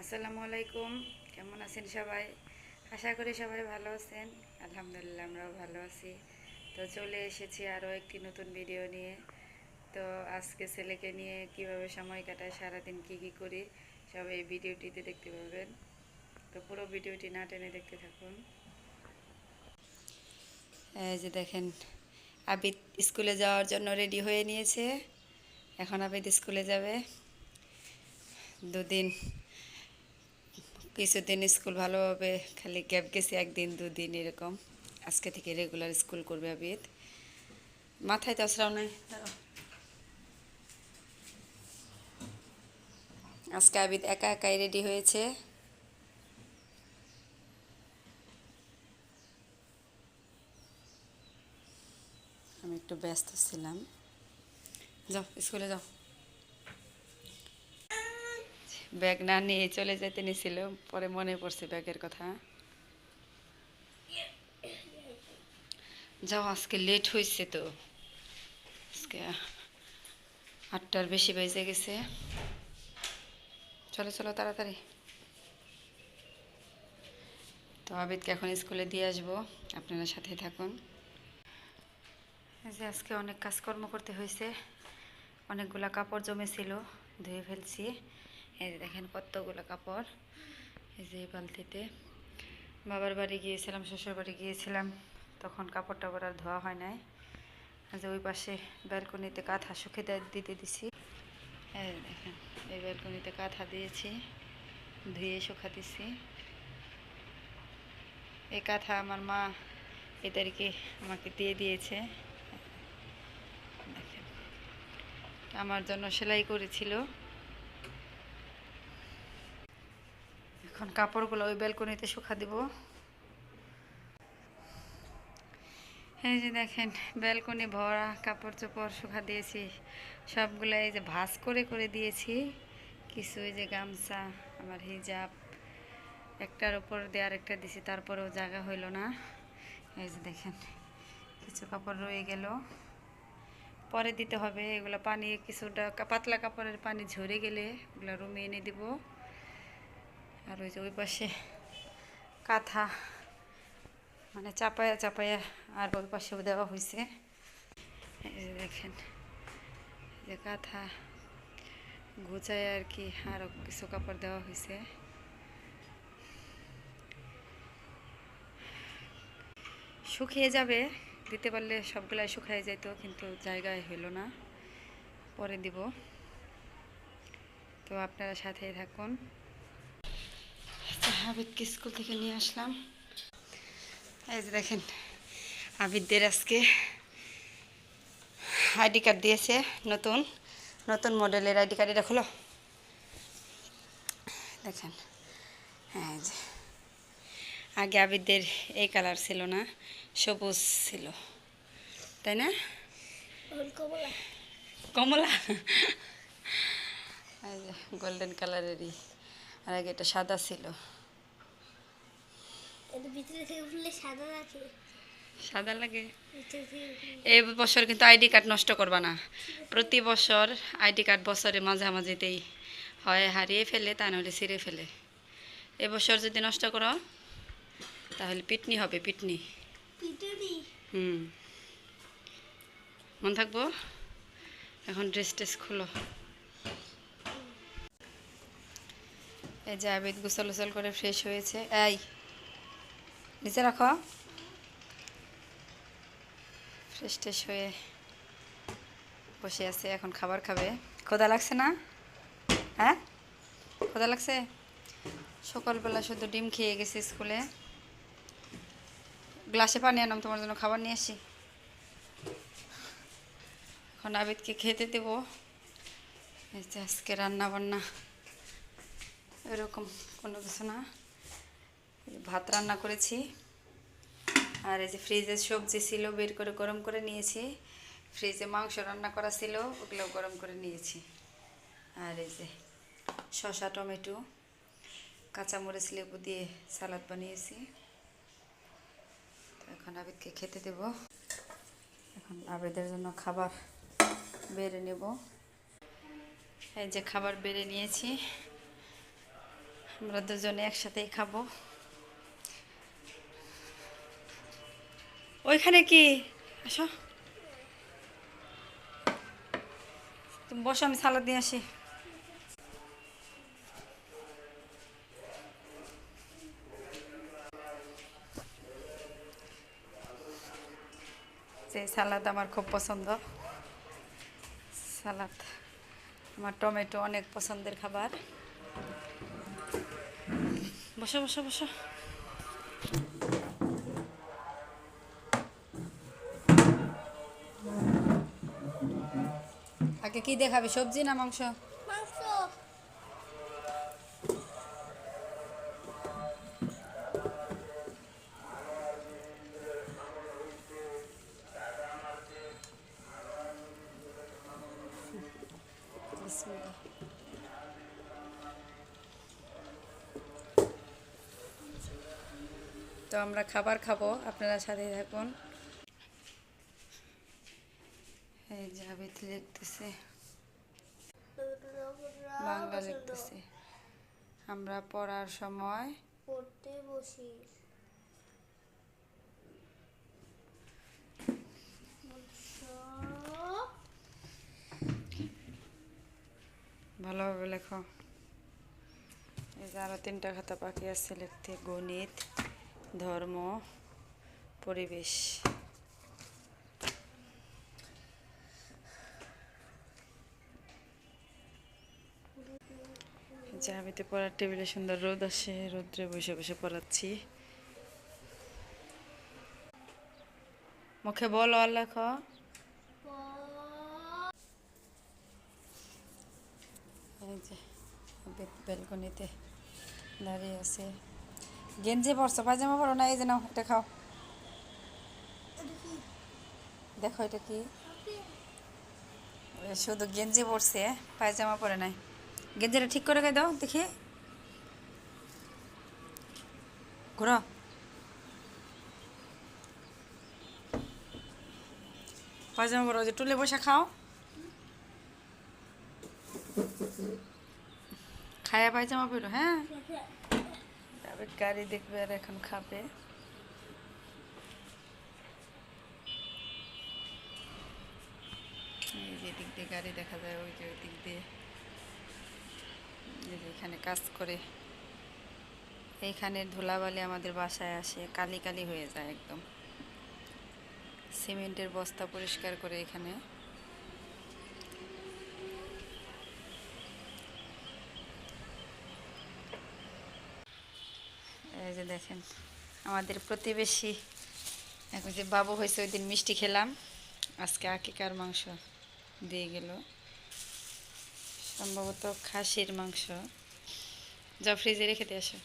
আসসালামু আলাইকুম। কেমন আছেন সবাই? আশা করি সবাই ভালো আছেন। আলহামদুলিল্লাহ আমরাও ভালো আছি। তো চলে এসেছি আরও একটি নতুন ভিডিও নিয়ে। তো আজকে ছেলেকে নিয়ে কিভাবে সময় কাটায়, সারাদিন কি কি করি সব এই ভিডিওটিতে দেখতে পাবেন। তো পুরো ভিডিওটি না টেনে দেখতে থাকুন। এই যে দেখেন, আবিদ স্কুলে যাওয়ার জন্য রেডি হয়ে নিয়েছে। এখন আবিদ স্কুলে যাবে। দুদিন কিছুদিন স্কুল ভালোভাবে খালি গ্যাপ গেছে, একদিন দুদিন এরকম। আজকে থেকে রেগুলার স্কুল করবে আবিদ। মাথায় তসরাও নাই, দাঁড়াও। আজকে আবিদ একা একাই রেডি হয়েছে। আমি একটু ব্যস্ত ছিলাম। যাও স্কুলে যাও। ব্যাগ না নিয়ে চলে যেতে নিয়েছিল, পরে মনে পড়ছে ব্যাগের কথা। যাও, আজকে লেট হয়েছে তো। আজকে 8টার বেশি বেজে গেছে। চলো চলো তাড়াতাড়ি। তো আবিদকে এখন স্কুলে দিয়ে আসবো, আপনারা সাথে থাকুন। এই যে আজকে অনেক কাজকর্ম করতে হয়েছে, অনেকগুলা কাপড় জমেছিল, ধুয়ে ফেলছি। এই যে দেখেন কতগুলো কাপড়। এই যে এই বালতিতে বাবার বাড়ি গিয়েছিলাম, শ্বশুর বাড়ি গিয়েছিলাম, তখন কাপড় টাপড় আর ধোয়া হয় নাই। যে ওই পাশে ব্যালকনিতে কাঁথা শুকিয়ে দিতে দিছি। এই দেখেন, এই ব্যালকনিতে কাঁথা দিয়েছি, ধুয়ে শুকা দিছি। এই কাঁথা আমার মা এদেরকে আমাকে দিয়ে দিয়েছে। দেখেন, আমার জন্য সেলাই করেছিল। এখন কাপড়গুলো ওই ব্যালকনিতে শুকা দিব। এই যে দেখেন, ব্যালকনি ভরা কাপড় চোপড় শুকা দিয়েছি সবগুলো। এই যে ভাঁজ করে করে দিয়েছি কিছু। এই যে গামছা, আমার হিজাব, একটার উপর দিয়ে আরেকটা দিছি, তারপরেও জায়গা হইল না। এই যে দেখেন, কিছু কাপড় রয়ে গেল, পরে দিতে হবে এগুলো। পানি কিছুটা পাতলা কাপড়ের পানি ঝরে গেলে ওগুলো রুমে এনে দিব। আর ওই যে ওই পাশে কাঁথা মানে চাপায়া চাপায়া আর ওই পাশেও দেওয়া হয়েছে। এই যে দেখেন, যে কাঁথা গুছায় আর কি, আরও কিছু কাপড় দেওয়া হয়েছে। শুকিয়ে যাবে, দিতে পারলে সবগুলাই শুকিয়ে যেত, কিন্তু জায়গায় হলো না, পরে দিব। তো আপনারা সাথেই থাকুন। আবিদকে স্কুল থেকে নিয়ে আসলাম। এই যে দেখেন, আবিদদের আজকে আইডি কার্ড দিয়েছে, নতুন নতুন মডেলের আইডি কার্ড। এটা খোলো, দেখেন। হ্যাঁ, এই যে আগে আবিদদের এই কালার ছিল না, সবুজ ছিল, তাই না? কমলা, এই যে গোল্ডেন কালারেরই। আর আগে এটা সাদা ছিল। সাদা লাগে। এই বছর কিন্তু আইডি কার্ড নষ্ট করবা না। প্রতি বছর আইডি কার্ড বছরে মাঝামাঝিতেই হয় হারিয়ে ফেলে, তা নাহলে ছিঁড়ে ফেলে। এবছর যদি নষ্ট করো তাহলে পিটনি হবে, পিটনি। হুম, মন থাকবো। এখন ড্রেস টেস খুলো। এই যে আবিদ গোসল গোসল করে ফ্রেশ হয়েছে। এই নিচে রাখো। ফ্রেশ ট্রেশ হয়ে বসে আছে, এখন খাবার খাবে। ক্ষুধা লাগছে না? হ্যাঁ, ক্ষুধা লাগছে? সকালবেলা শুধু ডিম খেয়ে গেছি স্কুলে। গ্লাসে পানি আনাম, তোমার জন্য খাবার নিয়ে আসি। এখন আবিদকে খেতে দেবো। এই যে আজকে রান্না বান্না এরকম কোনো কিছু না, ভাত রান্না করেছি। আর এই যে ফ্রিজে সবজি ছিল, বের করে গরম করে নিয়েছি। ফ্রিজে মাংস রান্না করা ছিল, ওগুলো গরম করে নিয়েছি। আর এই যে শসা, টমেটো, কাঁচামরিচ, লেবু দিয়ে সালাদ বানিয়েছি। তো এখন আবিদকে খেতে দেব। এখন আবিদের জন্য খাবার বেড়ে নেব। এই যে খাবার বেড়ে নিয়েছি। আমরা দুজনে একসাথেই খাবো। ওইখানে কি, আসো তুমি বসো, আমি সালাদ দিয়ে আসি। যে সালাদ আমার খুব পছন্দ, সালাদ আমার টমেটো অনেক পছন্দের খাবার। বসো বসো বসো। আগে কি দেখাবে, সবজি না মাংস? মাংস। বিসমিল্লাহ। তো আমরা খাবার খাবো, আপনারা সাথে থাকুন। এই যে আবিদ লিখতেছে, বাংলা লিখতেছে। আমরা পড়ার সময় পড়তে বসি। ভালোভাবে লেখো। এই যে আরো 3টা খাতা বাকি আছে লিখতে, গণিত, ধর্ম, পরিবেশ। যে আমি তো পড়ার টেবিলে সুন্দর রোদ আসে, রোদ্রে বসে বসে পড়াচ্ছি। মুখে বলো আর লেখো। এই যে বেলকনিতে দাঁড়িয়ে আছে। গেঞ্জি পরছো, পায়জামা পরো না? এই যে নাও, এটা খাও। দেখো এটা কি, শুধু গেঞ্জি পরছে, পায়জামা পরে নাই। গেঞ্জিটা ঠিক করে দাও দেখি, ঘোরো। পায়জামা পরো, যে টুলে বসে খাও। খায়া পায়জামা পরো, হ্যাঁ। গাড়ি দেখবে আর এখন খাবে। এই যে দিক দিয়ে গাড়ি দেখা যায়, ওই যে ওই দিক দিয়ে। এই যে এখানে কাজ করে, এইখানে ধুলাবালি আমাদের বাসায় আসে, কালি কালি হয়ে যায় একদম। সিমেন্টের বস্তা পরিষ্কার করে এখানে। এই যে দেখেন আমাদের প্রতিবেশী, এখন যে বাবু হয়েছে ওই দিন মিষ্টি খেলাম, আজকে আকিকার মাংস দিয়ে গেল, সম্ভবত খাসির মাংস। যা ফ্রিজে রেখে দিয়ে আসো।